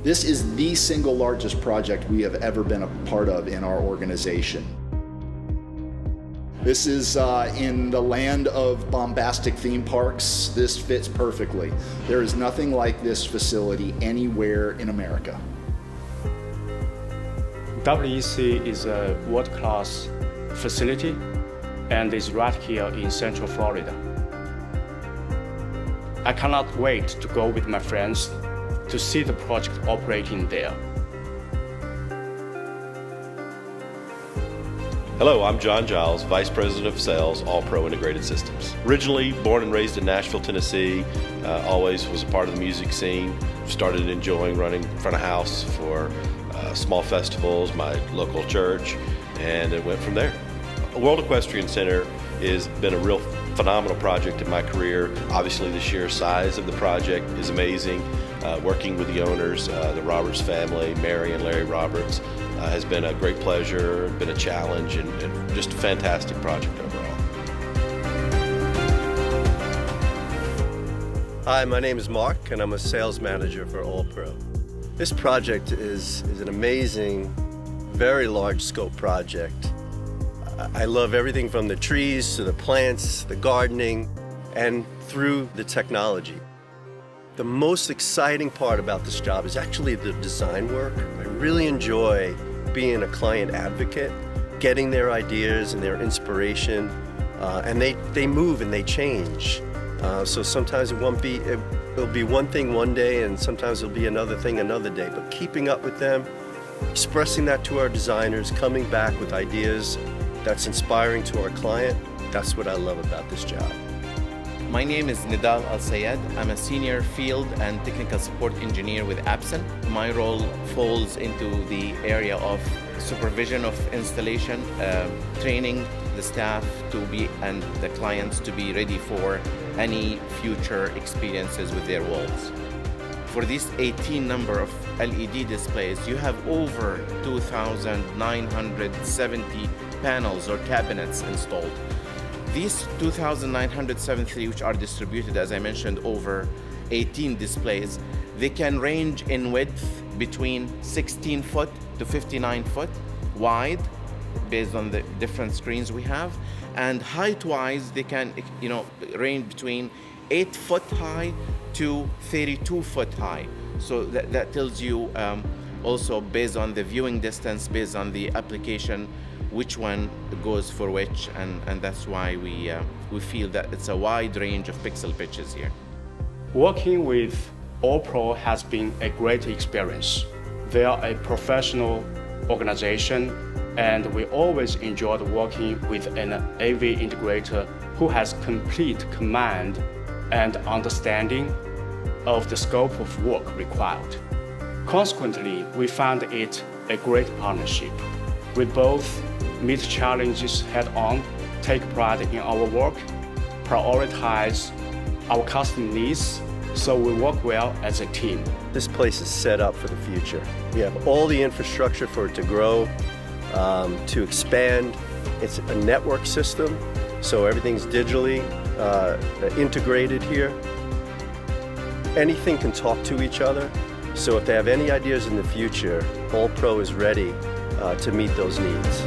This is the single largest project we have ever been a part of in our organization. This is in the land of bombastic theme parks. This fits perfectly. There is nothing like this facility anywhere in America. WEC is a world-class facility and is right here in Central Florida. I cannot wait to go with my friends to see the project operating there. Hello, I'm John Giles, Vice President of Sales, All Pro Integrated Systems. Originally born and raised in Nashville, Tennessee, always was a part of the music scene. Started enjoying running front of house for small festivals, my local church, and it went from there. World Equestrian Center has been a real phenomenal project in my career. Obviously the sheer size of the project is amazing. Working with the owners, the Roberts family, Mary and Larry Roberts, has been a great pleasure, been a challenge, and just a fantastic project overall. Hi, my name is Mark, and I'm a sales manager for All Pro. This project is an amazing, very large scope project. I love everything from the trees to the plants, the gardening, and through the technology. The most exciting part about this job is actually the design work. I really enjoy being a client advocate, getting their ideas and their inspiration, and they move and they change. So sometimes it'll be one thing one day, and sometimes it'll be another thing another day. But keeping up with them, expressing that to our designers, coming back with ideas that's inspiring to our client, that's what I love about this job. My name is Nidal Al-Sayed. I'm a senior field and technical support engineer with Absen. My role falls into the area of supervision of installation, training the staff and the clients to be ready for any future experiences with their walls. For this 18 number of LED displays, you have over 2,970 panels or cabinets installed. These 2,973, which are distributed, as I mentioned, over 18 displays, they can range in width between 16 foot to 59 foot wide, based on the different screens we have, and height-wise, they can, range between 8 foot high to 32 foot high. So that tells you also based on the viewing distance, based on the application, which one goes for which, and that's why we feel that it's a wide range of pixel pitches here. Working with All Pro has been a great experience. They are a professional organization, and we always enjoyed working with an AV integrator who has complete command and understanding of the scope of work required. Consequently, we found it a great partnership. We both meet challenges head-on, take pride in our work, prioritize our customer needs, so we work well as a team. This place is set up for the future. We have all the infrastructure for it to grow, to expand. It's a network system, so everything's digitally integrated here. Anything can talk to each other, so if they have any ideas in the future, All Pro is ready to meet those needs.